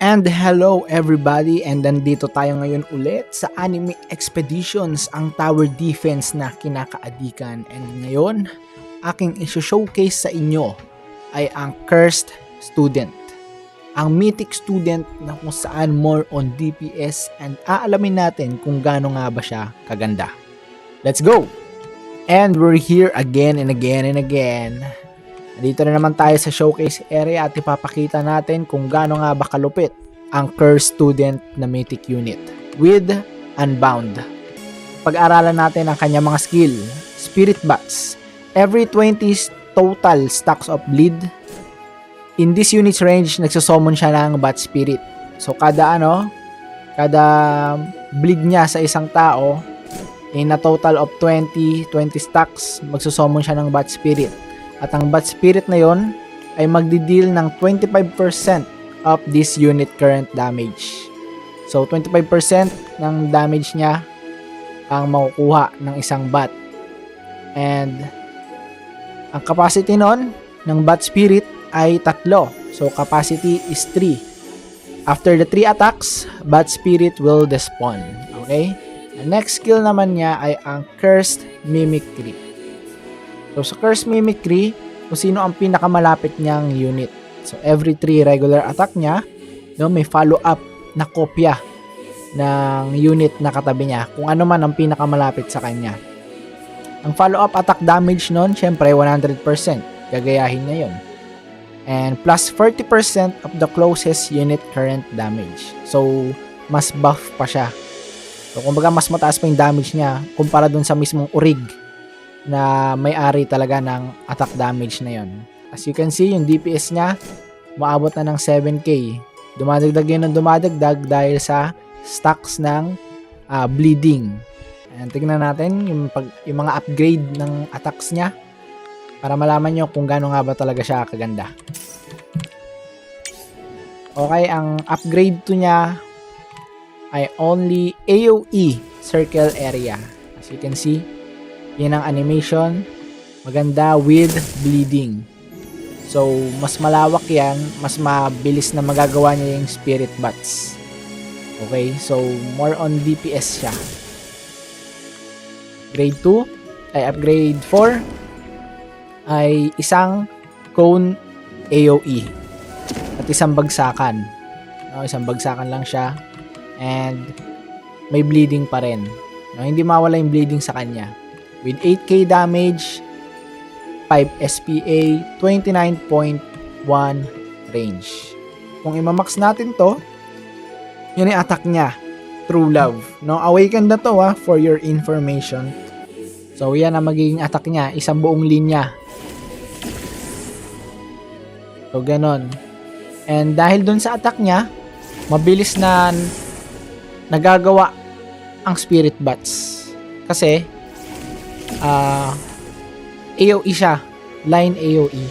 And hello everybody, and nandito tayo ngayon ulit sa Anime Expeditions, ang tower defense na kinakaadikan. And ngayon, aking iso-showcase sa inyo ay ang Cursed Student. Ang mythic student na kung saan more on DPS, and aalamin natin kung gaano nga ba siya kaganda. Let's go! And we're here again and again and again. Dito na naman tayo sa showcase area at ipapakita natin kung gaano nga ba kalupit ang Cursed Student na mythic unit with Unbound. Pag-aralan natin ang kanyang mga skill. Spirit Bats. Every 20 total stacks of bleed. In this unit's range, nagsusummon siya ng Bat Spirit. So kada bleed niya sa isang tao, in a total of 20 stacks, magsusummon siya ng Bat Spirit. At ang Bat Spirit na yon ay magdi-deal ng 25% of this unit current damage. So 25% ng damage niya ang makukuha ng isang Bat. And ang capacity nun ng Bat Spirit ay 3. So capacity is 3. After the 3 attacks, Bat Spirit will despawn. Okay? Ang next skill naman niya ay ang Cursed Mimicry. So sa Cursed Mimicry, kung sino ang pinakamalapit niyang unit. So every 3 regular attack niya, may follow-up na kopya ng unit na katabi niya, kung ano man ang pinakamalapit sa kanya. Ang follow-up attack damage nun, syempre 100%. Gagayahin niya yun. And plus 40% of the closest unit current damage. So mas buff pa siya. So kumbaga mas mataas pa yung damage niya kumpara dun sa mismong Urig na may-ari talaga ng attack damage na yon. As you can see, yung DPS niya maabot na ng 7k. Dumadagdag yun ng dumadagdag dahil sa stacks ng bleeding. And tignan natin yung mga upgrade ng attacks niya para malaman nyo kung gaano nga ba talaga siya kaganda. Okay, ang upgrade to niya ay only AoE circle area. As you can see, yan ang animation, maganda with bleeding. So, mas malawak yan, mas mabilis na magagawa niya yung Spirit Bats. Okay, so more on DPS siya. Grade 2, ay upgrade 4, ay isang cone AoE. At isang bagsakan. No, isang bagsakan lang siya. And may bleeding pa rin. No, hindi mawala yung bleeding sa kanya. With 8k damage, 5 SPA, 29.1 range. Kung imamax natin to, yun yung attack niya. True Love. No, awaken na to for your information. So yan ang magiging attack niya. Isang buong linya. So ganon. And dahil dun sa attack niya, mabilis na nagagawa ang Spirit Bats. Kasi AoE siya, line AoE,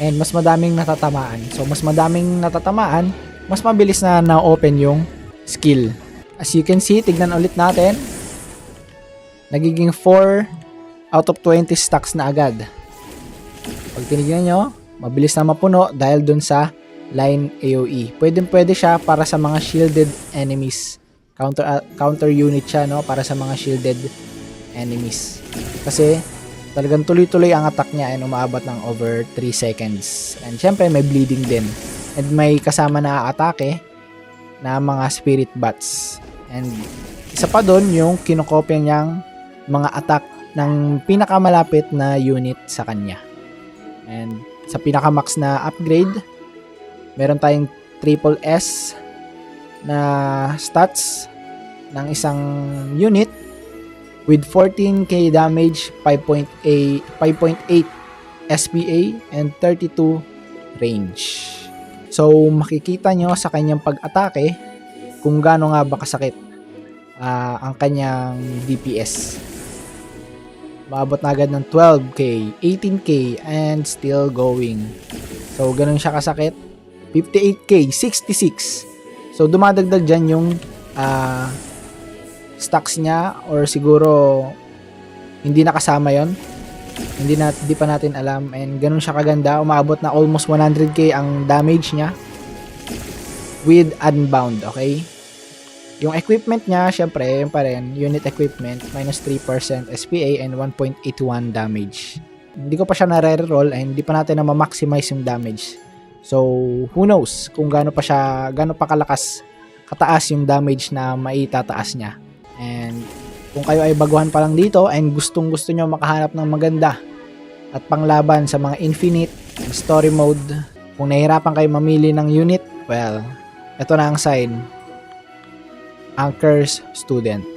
and mas madaming natatamaan. So mas madaming natatamaan, mas mabilis na na-open yung skill. As you can see, tignan ulit natin, nagiging 4 out of 20 stacks na agad. Pag tinignan nyo, mabilis na mapuno dahil dun sa line AoE. Pwede siya para sa mga shielded enemies. Counter unit siya, no, para sa mga shielded enemies. Kasi talagang tuloy-tuloy ang attack niya and umaabot ng over 3 seconds. And syempre may bleeding din. And may kasama na atake na mga Spirit Bats. And isa pa doon yung kinokopya niyang mga attack ng pinakamalapit na unit sa kanya. And sa pinakamax na upgrade, meron tayong triple S na stats ng isang unit with 14k damage, 5.8 SPA, and 32 range. So, makikita nyo sa kanyang pag-atake kung gaano nga ba kasakit ang kanyang DPS. Maabot na agad ng 12k, 18k, and still going. So, ganun siya kasakit. 58k, 66. So, dumadagdag dyan yung stacks niya, or siguro hindi nakasama yon, hindi pa natin alam. And ganun siya kaganda, umaabot na almost 100k ang damage niya. with Unbound, okay? Yung equipment niya, syempre, yun pa rin, unit equipment, minus 3% SPA and 1.81 damage. Hindi ko pa siya nare-roll and hindi pa natin na ma-maximize yung damage. So, who knows kung gaano pa kalakas, kataas yung damage na maitataas niya. And kung kayo ay baguhan pa lang dito and gustong gusto nyo makahanap ng maganda at panglaban sa mga infinite story mode, kung nahihirapan kayo mamili ng unit, well, ito na ang sign. Anchor's Student.